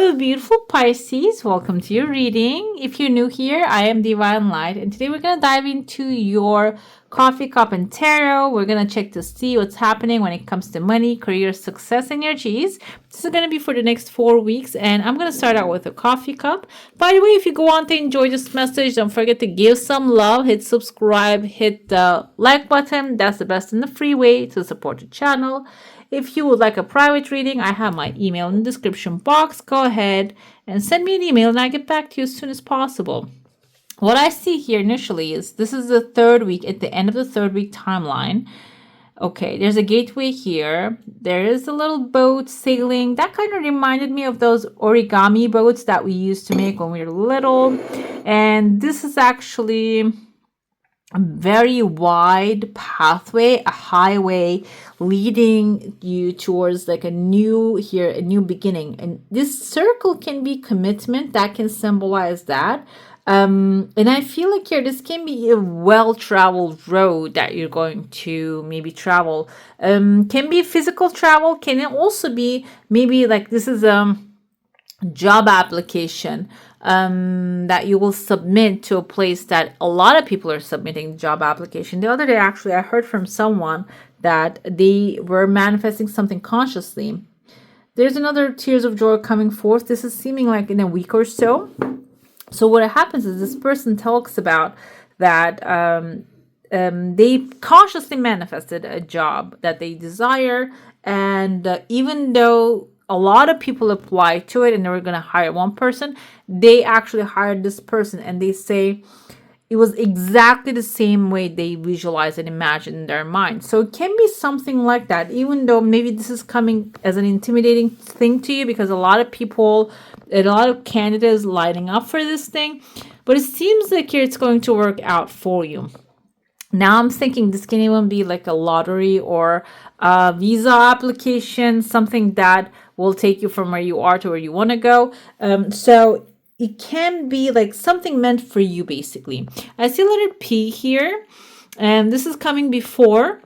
Hello, beautiful Pisces. Welcome to your reading. If you're new here, I am Divine Light, and today we're going to dive into your coffee cup and tarot. We're going to check to see what's happening when it comes to money, career, success, energies. This is going to be for the next 4 weeks, and I'm going to start out with a coffee cup. By the way, if you go on to enjoy this message, don't forget to give some love, hit subscribe, hit the like button. That's the best and the free way to support the channel. If you would like a private reading, I have my email in the description box. Go ahead and send me an email and I'll get back to you as soon as possible. What I see here initially is this is the third week, at the end of the third week timeline. Okay, there's a gateway here. There is a little boat sailing. That kind of reminded me of those origami boats that we used to make when we were little. And this is actually a very wide pathway, a highway leading you towards like a new beginning. And this circle can be commitment. That can symbolize that. And I feel like here, this can be a well-traveled road that you're going to maybe travel. Can be physical travel. Can it also be maybe like this is a job application that you will submit to a place that a lot of people are submitting job application. The other day, actually, I heard from someone that they were manifesting something consciously. There's another tears of joy coming forth. This is seeming like in a week or so. So what happens is this person talks about that they consciously manifested a job that they desire, and even though a lot of people apply to it and they were going to hire one person, they actually hired this person, and they say it was exactly the same way they visualize and imagine in their mind. So it can be something like that, even though maybe this is coming as an intimidating thing to you because a lot of people, a lot of candidates lining up for this thing, but it seems like here it's going to work out for you. Now I'm thinking this can even be like a lottery or a visa application, something that will take you from where you are to where you want to go. So it can be like something meant for you, basically. I see letter P here, and this is coming before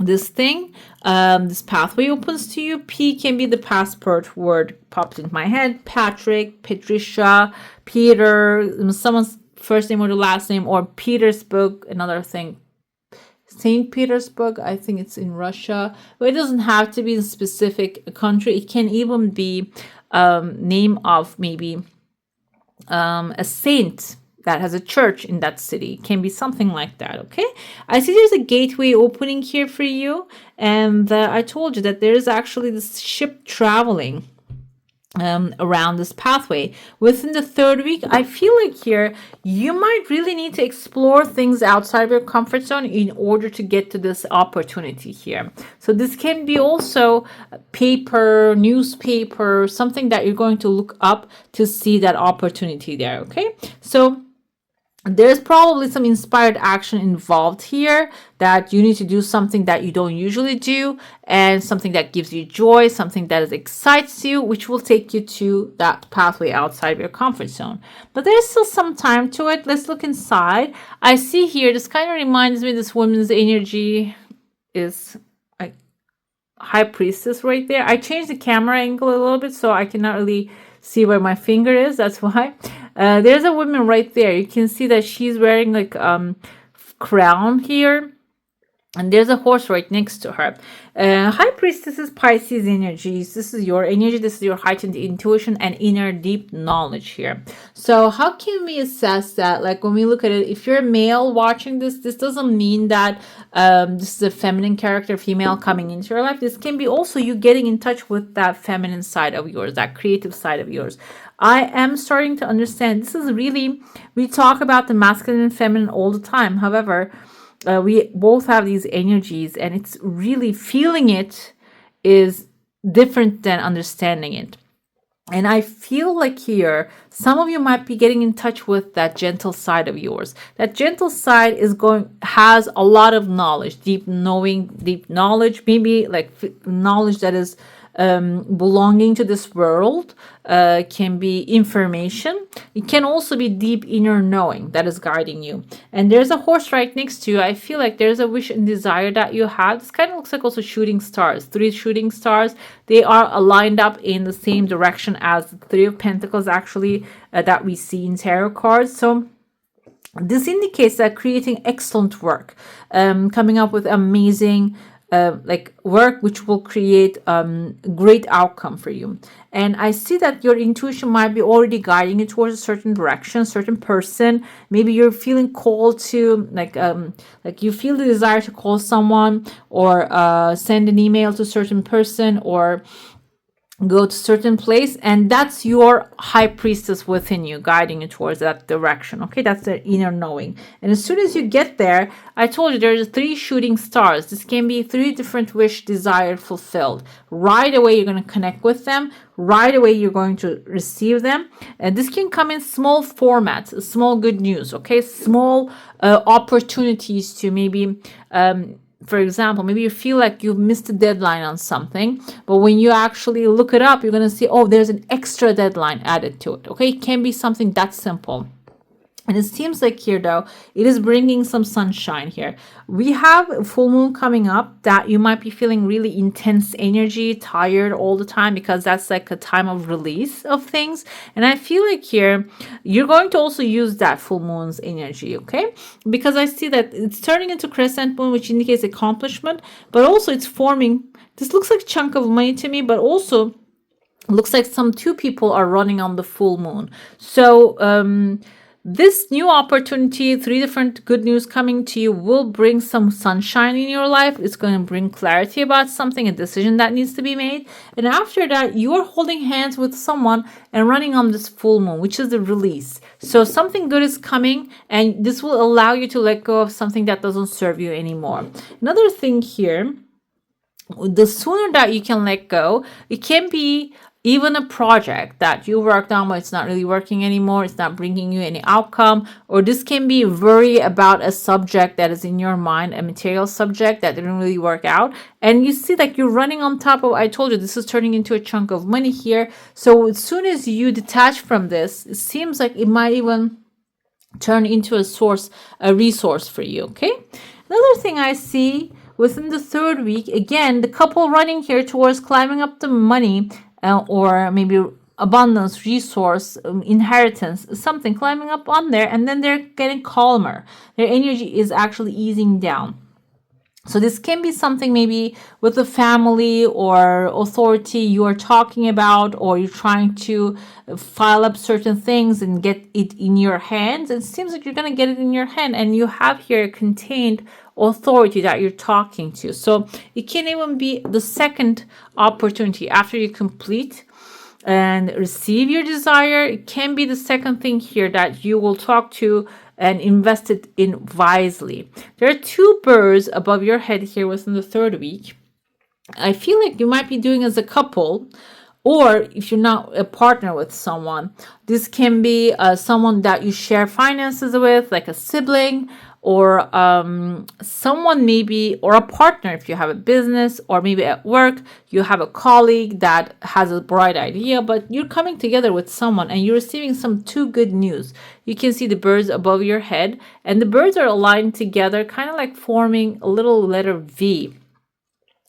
this thing. This pathway opens to you. P can be the passport word popped into my head. Patrick, Patricia, Peter, someone's first name or the last name, or Petersburg, another thing. St. Petersburg, I think it's in Russia. But it doesn't have to be in a specific country. It can even be name of maybe a saint that has a church in that city. It can be something like that, okay? I see there's a gateway opening here for you. And I told you that there's actually this ship traveling around this pathway. Within the third week, I feel like here you might really need to explore things outside of your comfort zone in order to get to this opportunity here. So this can be also paper, newspaper, something that you're going to look up to see that opportunity there, okay? So there's probably some inspired action involved here, that you need to do something that you don't usually do, and something that gives you joy, something that excites you, which will take you to that pathway outside of your comfort zone. But there's still some time to it. Let's look inside. I see here, this kind of reminds me, this woman's energy is like high priestess right there. I changed the camera angle a little bit so I cannot really see where my finger is. That's why. There's a woman right there. You can see that she's wearing like crown here. And there's a horse right next to her. High Priestess is Pisces energies. This is your energy. This is your heightened intuition and inner deep knowledge here. So how can we assess that? Like when we look at it, if you're a male watching this, this doesn't mean that this is a feminine character, female coming into your life. This can be also you getting in touch with that feminine side of yours, that creative side of yours. I am starting to understand. This is really, we talk about the masculine and feminine all the time. However, we both have these energies, and it's really feeling it is different than understanding it. And I feel like here, some of you might be getting in touch with that gentle side of yours. That gentle side has a lot of knowledge, deep knowledge, maybe like knowledge that is belonging to this world, can be information. It can also be deep inner knowing that is guiding you. And there's a horse right next to you. I feel like there's a wish and desire that you have. This kind of looks like also shooting stars, 3 shooting stars. They are aligned up in the same direction as the 3 of Pentacles, actually, that we see in tarot cards. So this indicates that creating excellent work, coming up with amazing like work which will create great outcome for you. And I see that your intuition might be already guiding you towards a certain direction, certain person. Maybe you're feeling called to like you feel the desire to call someone, or send an email to a certain person, or go to certain place, and that's your high priestess within you guiding you towards that direction. Okay, that's the inner knowing. And as soon as you get there, I told you there's 3 shooting stars. This can be 3 different wish, desire fulfilled. Right away you're going to connect with them, right away you're going to receive them. And this can come in small formats, small good news, okay, small opportunities to maybe for example, maybe you feel like you've missed a deadline on something, but when you actually look it up, you're going to see, oh, there's an extra deadline added to it. Okay, it can be something that simple. And it seems like here, though, it is bringing some sunshine here. We have a full moon coming up that you might be feeling really intense energy, tired all the time, because that's like a time of release of things. And I feel like here, you're going to also use that full moon's energy, okay? Because I see that it's turning into crescent moon, which indicates accomplishment, but also it's forming, this looks like a chunk of money to me, but also looks like 2 people are running on the full moon. So, this new opportunity, 3 different good news coming to you, will bring some sunshine in your life. It's going to bring clarity about something, a decision that needs to be made. And after that, you are holding hands with someone and running on this full moon, which is the release. So something good is coming, and this will allow you to let go of something that doesn't serve you anymore. Another thing here, the sooner that you can let go, it can be even a project that you worked on, but it's not really working anymore. It's not bringing you any outcome. Or this can be worry about a subject that is in your mind, a material subject that didn't really work out. And you see that you're running on top of, I told you, this is turning into a chunk of money here. So as soon as you detach from this, it seems like it might even turn into a resource for you, okay? Another thing I see within the 3rd week, again, the couple running here towards climbing up the money, or maybe abundance, resource, inheritance, something climbing up on there, and then they're getting calmer. Their energy is actually easing down. So this can be something maybe with a family or authority you are talking about, or you're trying to file up certain things and get it in your hands. It seems like you're going to get it in your hand, and you have here a contained authority that you're talking to. So it can even be the second opportunity after you complete and receive your desire. It can be the second thing here that you will talk to and invest it in wisely. There are 2 birds above your head here within the 3rd week. I feel like you might be doing as a couple, or if you're not a partner with someone, this can be someone that you share finances with, like a sibling, or someone maybe, or a partner if you have a business, or maybe at work you have a colleague that has a bright idea, but you're coming together with someone and you're receiving some 2 good news. You can see the birds above your head, and the birds are aligned together, kind of like forming a little letter V,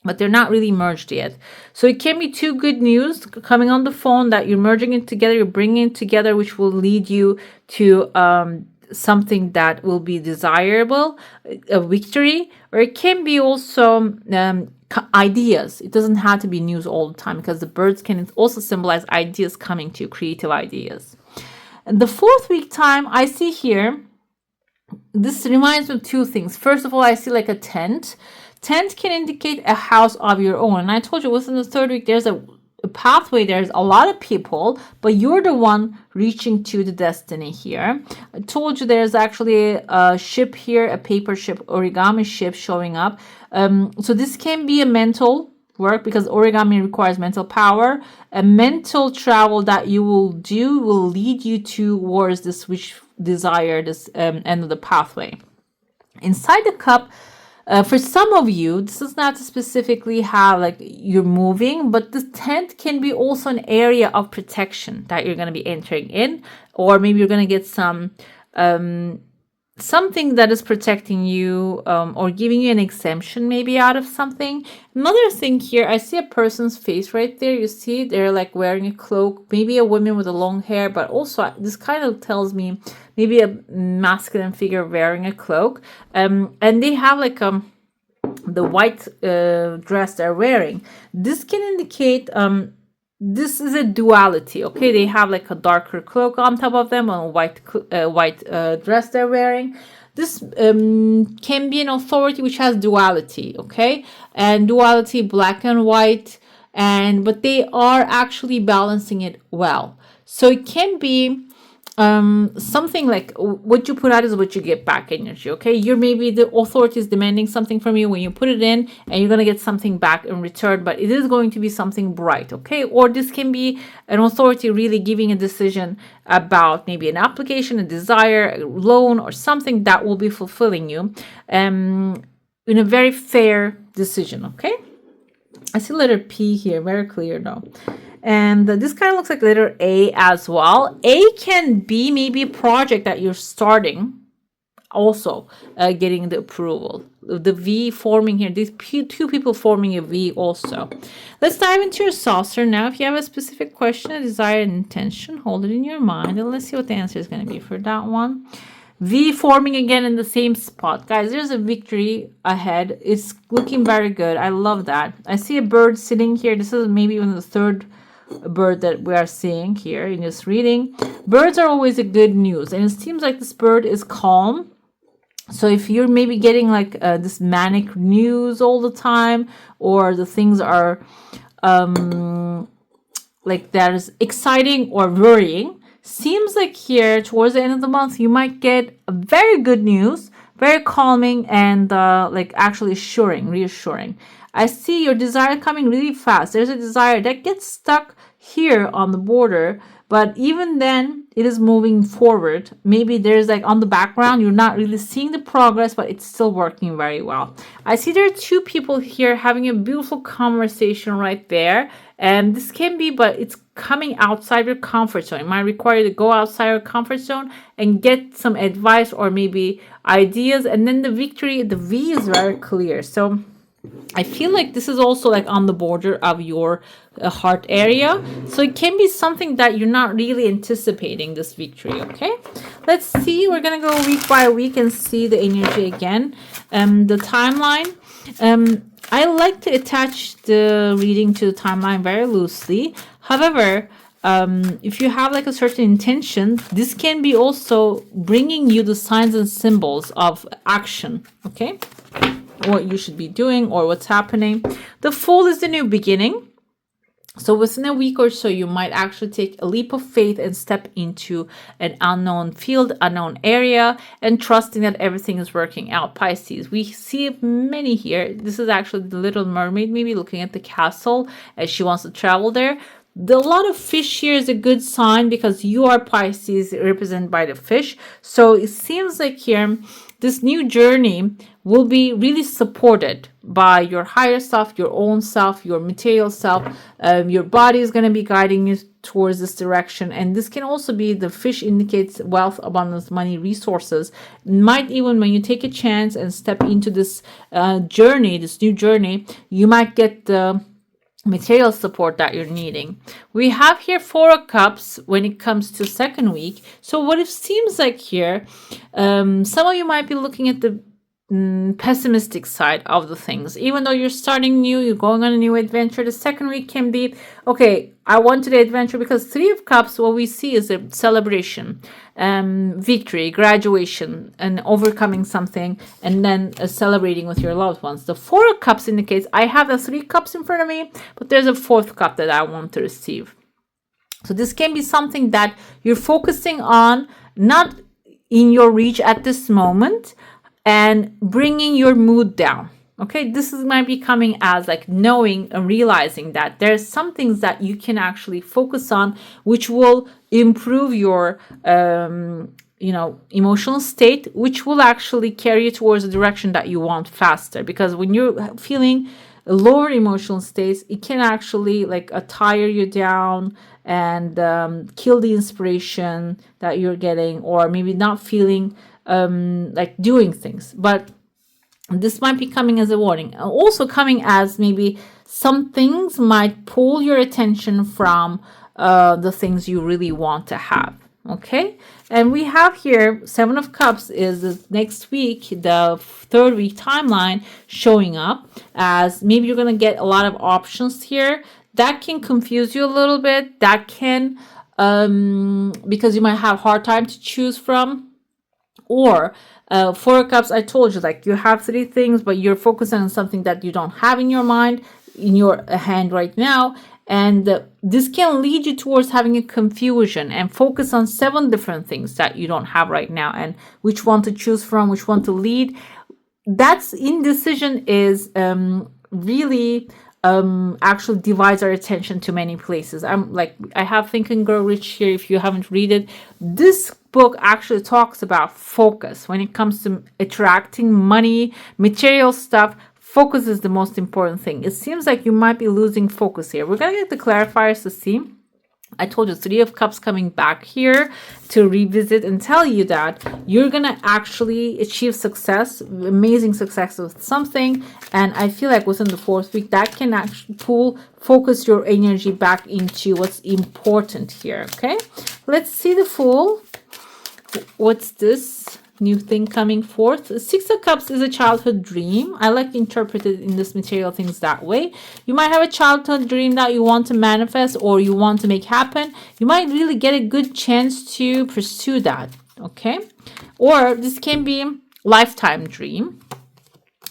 but they're not really merged yet. So it can be 2 good news coming on the phone that you're merging it together, you're bringing it together, which will lead you to something that will be desirable, a victory. Or it can be also ideas. It doesn't have to be news all the time, because the birds can also symbolize ideas coming to you, creative ideas. And the 4th week time I see here, this reminds me of 2 things. First of all, I see like a tent. Tent can indicate a house of your own. And I told you within the 3rd week, there's a pathway. There's a lot of people, but you're the one reaching to the destiny here. I told you there's actually a ship here, a paper ship, origami ship showing up. So this can be a mental work, because origami requires mental power. A mental travel that you will do will lead you towards this wish, desire, this end of the pathway. Inside the cup, For some of you, this is not specifically how like you're moving, but the 10th can be also an area of protection that you're going to be entering in, or maybe you're going to get some something that is protecting you, or giving you an exemption maybe out of something. Another thing here, I see a person's face right there. You see they're like wearing a cloak, maybe a woman with a long hair, but also this kind of tells me maybe a masculine figure wearing a cloak, and they have like the white dress they're wearing. This can indicate this is a duality. Okay, they have like a darker cloak on top of them, on a white dress they're wearing. This can be an authority which has duality. Okay, and duality, black and white, but they are actually balancing it well. So it can be something like what you put out is what you get back energy. Okay, you're maybe the authority is demanding something from you when you put it in, and you're going to get something back in return, but it is going to be something bright. Okay, or this can be an authority really giving a decision about maybe an application, a desire, a loan, or something that will be fulfilling you in a very fair decision. Okay, I see letter P here, very clear though. And this kind of looks like letter A as well. A can be maybe a project that you're starting, also getting the approval. The V forming here, these two people forming a V also. Let's dive into your saucer now. If you have a specific question, a desire, an intention, hold it in your mind, and let's see what the answer is going to be for that one. V forming again in the same spot. Guys, there's a victory ahead. It's looking very good. I love that. I see a bird sitting here. This is maybe even the third bird that we are seeing here in this reading. Birds are always a good news, and it seems like this bird is calm. So if you're maybe getting like this manic news all the time, or the things are like that is exciting or worrying, seems like here towards the end of the month you might get a very good news, very calming, and like actually reassuring. I see your desire coming really fast. There's a desire that gets stuck here on the border, but even then it is moving forward. Maybe there's like on the background, you're not really seeing the progress, but it's still working very well. I see there are two people here having a beautiful conversation right there. And this can be, but it's coming outside your comfort zone. It might require you to go outside your comfort zone and get some advice or maybe ideas. And then the victory, the V is very clear. So I feel like this is also like on the border of your heart area. So it can be something that you're not really anticipating this victory. Okay, let's see. We're going to go week by week and see the energy again. The timeline. I like to attach the reading to the timeline very loosely. However, if you have like a certain intention, this can be also bringing you the signs and symbols of action. Okay, what you should be doing or what's happening. The Fool is the new beginning. So within a week or so, you might actually take a leap of faith and step into an unknown field, unknown area, and trusting that everything is working out. Pisces, we see many here. This is actually the Little Mermaid, maybe looking at the castle as she wants to travel there. A lot of fish here is a good sign because you are Pisces, represented by the fish. So it seems like here, this new journey will be really supported by your higher self, your own self, your material self. Your body is going to be guiding you towards this direction. And this can also be, the fish indicates wealth, abundance, money, resources. Might even when you take a chance and step into this journey, this new journey, you might get the material support that you're needing. We have here 4 of Cups when it comes to second week. So what it seems like here, some of you might be looking at the pessimistic side of the things. Even though you're starting new, you're going on a new adventure, the second week can be, okay, I wanted the adventure, because 3 of Cups, what we see is a celebration, victory, graduation, and overcoming something, and then celebrating with your loved ones. The 4 of Cups indicates I have the 3 cups in front of me, but there's a 4th cup that I want to receive. So this can be something that you're focusing on, not in your reach at this moment, and bringing your mood down. Okay, this might be coming as like knowing and realizing that there's some things that you can actually focus on, which will improve your emotional state, which will actually carry you towards the direction that you want faster. Because when you're feeling lower emotional states, it can actually like tire you down and kill the inspiration that you're getting, or maybe not feeling like doing things. But this might be coming as a warning, also coming as maybe some things might pull your attention from the things you really want to have. Okay, and we have here 7 of Cups is this next week, the 3rd week timeline showing up, as maybe you're going to get a lot of options here that can confuse you a little bit. That can because you might have a hard time to choose from. Or 4 of Cups, I told you, like you have 3 things, but you're focusing on something that you don't have in your mind, in your hand right now. And this can lead you towards having a confusion and focus on 7 different things that you don't have right now, and which one to choose from, which one to lead. That's indecision is really actually divides our attention to many places. I have Think and Grow Rich here. If you haven't read it, this book actually talks about focus when it comes to attracting money, material stuff. Focus is the most important thing. It seems like you might be losing focus here. We're going to get the clarifiers to see. I told you 3 of Cups coming back here to revisit and tell you that you're going to actually achieve success, amazing success with something. And I feel like within the 4th week, that can actually focus your energy back into what's important here. Okay, let's see the Fool. What's this new thing coming forth? 6 of Cups is a childhood dream. I like to interpret it in this material things that way. You might have a childhood dream that you want to manifest or you want to make happen. You might really get a good chance to pursue that. Okay, or this can be lifetime dream.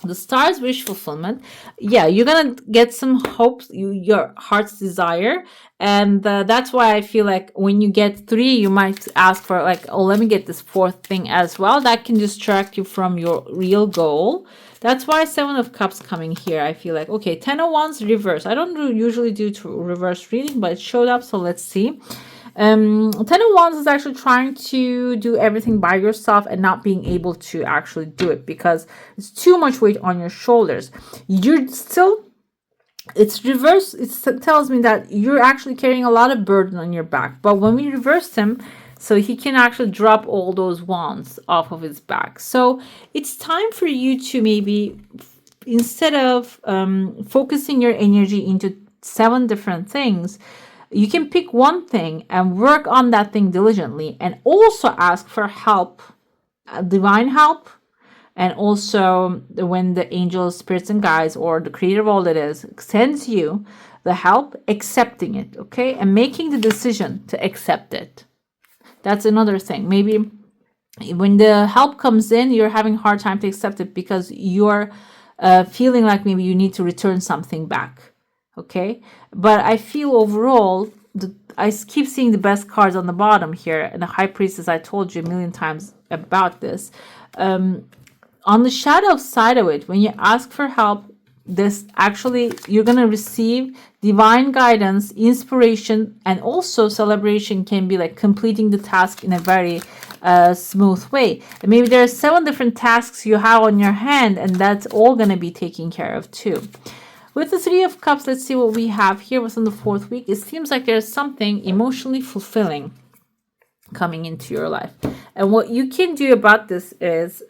The Stars, wish fulfillment. Yeah, you're gonna get some hopes, your heart's desire, and that's why I feel like when you get 3, you might ask for like, oh, let me get this 4th thing as well. That can distract you from your real goal. That's why 7 of Cups coming here. I feel like, okay, 10 of Wands reverse. I don't usually do reverse reading, but it showed up, so let's see. 10 of Wands is actually trying to do everything by yourself and not being able to actually do it because it's too much weight on your shoulders. You're still, it's reverse. It tells me that you're actually carrying a lot of burden on your back. But when we reverse him, so he can actually drop all those wands off of his back. So it's time for you to maybe, instead of focusing your energy into 7 different things, you can pick one thing and work on that thing diligently, and also ask for help, divine help. And also when the angels, spirits and guides, or the creator of all that is, sends you the help, accepting it, okay? And making the decision to accept it. That's another thing. Maybe when the help comes in, you're having a hard time to accept it because you're feeling like maybe you need to return something back. Okay, but I feel overall, I keep seeing the best cards on the bottom here. And the High Priestess, I told you a million times about this. On the shadow side of it, when you ask for help, this actually, you're going to receive divine guidance, inspiration, and also celebration can be like completing the task in a very smooth way. And maybe there are 7 different tasks you have on your hand, and that's all going to be taken care of too. With the 3 of Cups, let's see what we have here within the 4th week. It seems like there's something emotionally fulfilling coming into your life. And what you can do about this is,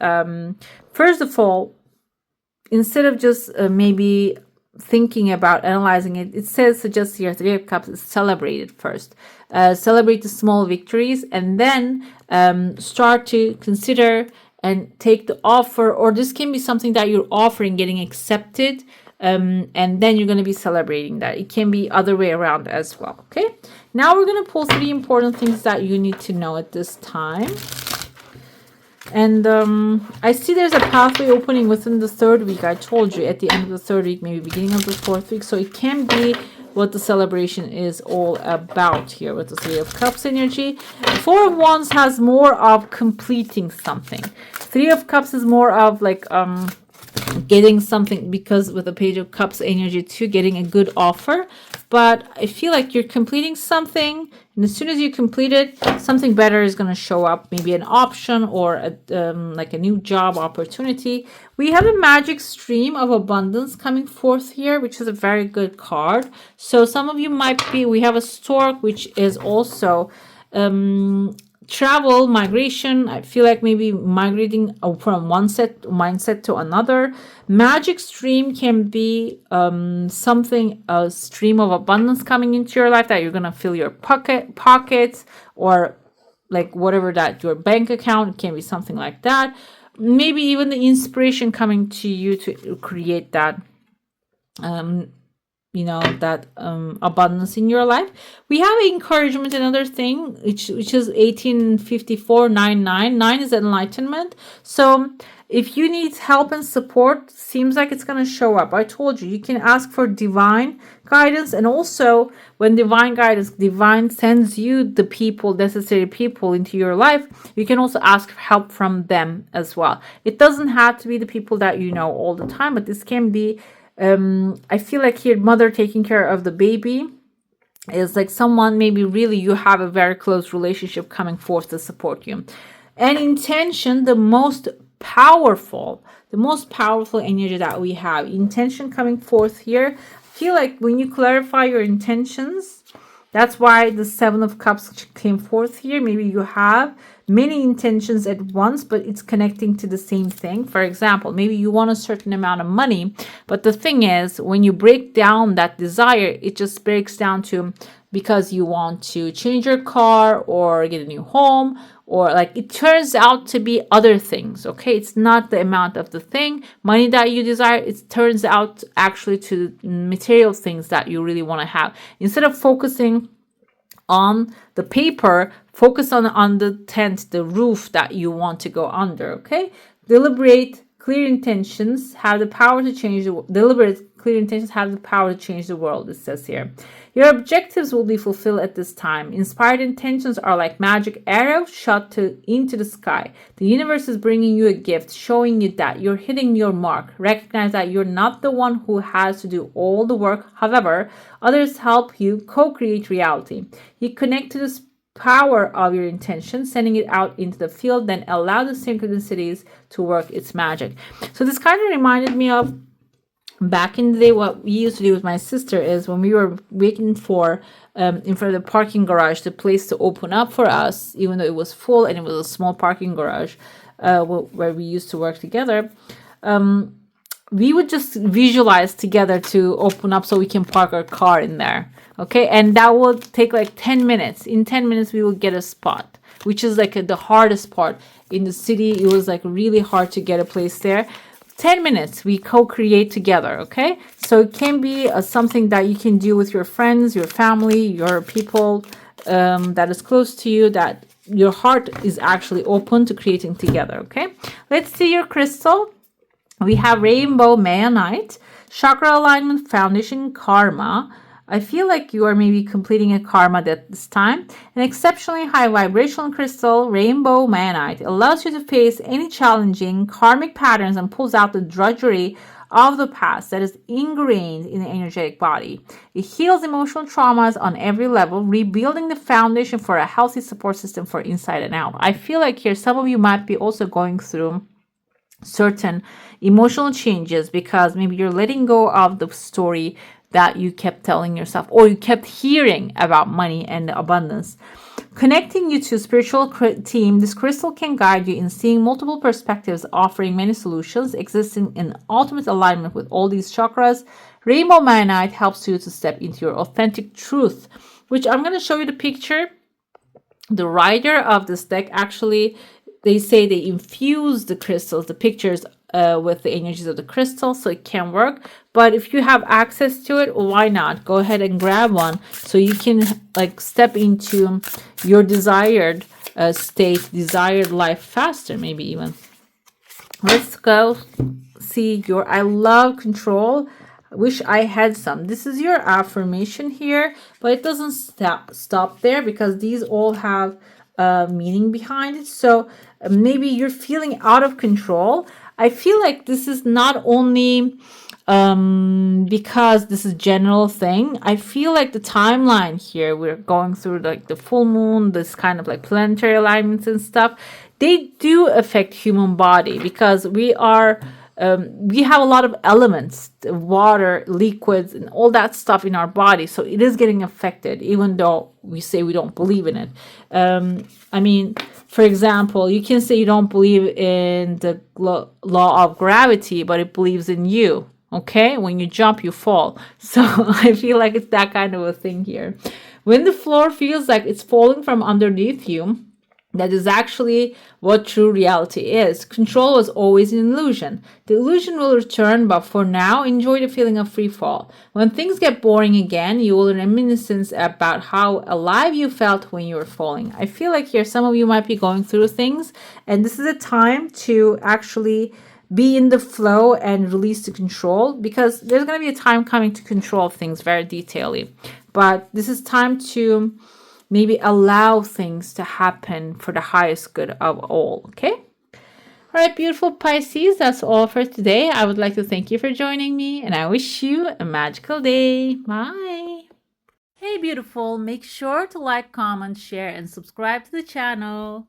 first of all, instead of just maybe thinking about analyzing it, it suggests here 3 of Cups is celebrate it first. Celebrate the small victories, and then start to consider and take the offer, or this can be something that you're offering, getting accepted. And then you're going to be celebrating that. It can be other way around as well. Okay, now we're going to pull 3 important things that you need to know at this time. And I see there's a pathway opening within the 3rd week. I told you at the end of the 3rd week, maybe beginning of the 4th week. So it can be what the celebration is all about here with the 3 of Cups energy. 4 of Wands has more of completing something. 3 of Cups is more of like getting something, because with the Page of Cups energy too, getting a good offer. But I feel like you're completing something, and as soon as you complete it, something better is going to show up, maybe an option or like a new job opportunity. We have a magic stream of abundance coming forth here, which is a very good card. So some of you might be, we have a stork, which is also travel, migration. I feel like maybe migrating from one mindset to another. Magic stream can be something, a stream of abundance coming into your life that you're gonna fill your pockets, or like whatever, that your bank account, it can be something like that. Maybe even the inspiration coming to you to create that that abundance in your life. We have encouragement, another thing, which is 185499. 9 is enlightenment. So if you need help and support, seems like it's going to show up. I told you, you can ask for divine guidance, and also when divine sends you the people, necessary people into your life, you can also ask for help from them as well. It doesn't have to be the people that you know all the time, but this can be I feel like here, mother taking care of the baby is like someone, maybe really you have a very close relationship coming forth to support you. And intention, the most powerful energy that we have. Intention coming forth here. I feel like when you clarify your intentions, that's why the 7 of Cups came forth here. Maybe you have many intentions at once, but it's connecting to the same thing. For example, maybe you want a certain amount of money, but the thing is, when you break down that desire, it just breaks down to because you want to change your car or get a new home, or like it turns out to be other things. Okay, it's not the amount of the thing, money that you desire. It turns out actually to material things that you really want to have. Instead of focusing on the paper, focus on the tent, the roof that you want to go under. Okay, deliberate, clear intentions have the power to change the world, it says here. Your objectives will be fulfilled at this time. Inspired intentions are like magic arrows shot into the sky. The universe is bringing you a gift, showing you that you're hitting your mark. Recognize that you're not the one who has to do all the work. However, others help you co-create reality. You connect to this power of your intention, sending it out into the field, then allow the synchronicities to work its magic. So this kind of reminded me of back in the day, what we used to do with my sister is when we were waiting for in front of the parking garage, the place to open up for us, even though it was full and it was a small parking garage where we used to work together, we would just visualize together to open up so we can park our car in there. Okay, and that would take like 10 minutes. In 10 minutes, we would get a spot, which is like the hardest part. In the city, it was like really hard to get a place there. 10 minutes, we co-create together, okay? So it can be something that you can do with your friends, your family, your people that is close to you, that your heart is actually open to creating together, okay? Let's see your crystal. We have Rainbow Mayonite, Chakra Alignment, Foundation, Karma. I feel like you are maybe completing a karma at this time. An exceptionally high vibrational crystal, Rainbow Mayonite, allows you to face any challenging karmic patterns and pulls out the drudgery of the past that is ingrained in the energetic body. It heals emotional traumas on every level, rebuilding the foundation for a healthy support system for inside and out. I feel like here some of you might be also going through certain emotional changes because maybe you're letting go of the story that you kept telling yourself, or you kept hearing about money and abundance. Connecting you to a spiritual team, this crystal can guide you in seeing multiple perspectives, offering many solutions, existing in ultimate alignment with all these chakras. Rainbow Mayonite helps you to step into your authentic truth, which I'm going to show you the picture. The writer of this deck, actually, they say they infuse the crystals, the pictures, with the energies of the crystal, so it can work. But if you have access to it, why not? Go ahead and grab one so you can like step into your desired state, desired life faster, maybe even. Let's go see your, I love control. I wish I had some. This is your affirmation here, but it doesn't stop there because these all have meaning behind it. So maybe you're feeling out of control. I feel like this is not only because this is general thing. I feel like the timeline here, we're going through like the full moon, this kind of like planetary alignments and stuff, they do affect human body because we have a lot of elements, water, liquids, and all that stuff in our body. So it is getting affected, even though we say we don't believe in it. I mean, for example, you can say you don't believe in the law of gravity, but it believes in you. Okay, when you jump, you fall. So I feel like it's that kind of a thing here. When the floor feels like it's falling from underneath you, that is actually what true reality is. Control was always an illusion. The illusion will return, but for now, enjoy the feeling of free fall. When things get boring again, you will reminisce about how alive you felt when you were falling. I feel like here some of you might be going through things, and this is a time to actually be in the flow and release the control, because there's going to be a time coming to control things very detailedly. But this is time to maybe allow things to happen for the highest good of all, okay? All right, beautiful Pisces, that's all for today. I would like to thank you for joining me, and I wish you a magical day. Bye. Hey, beautiful, make sure to like, comment, share, and subscribe to the channel.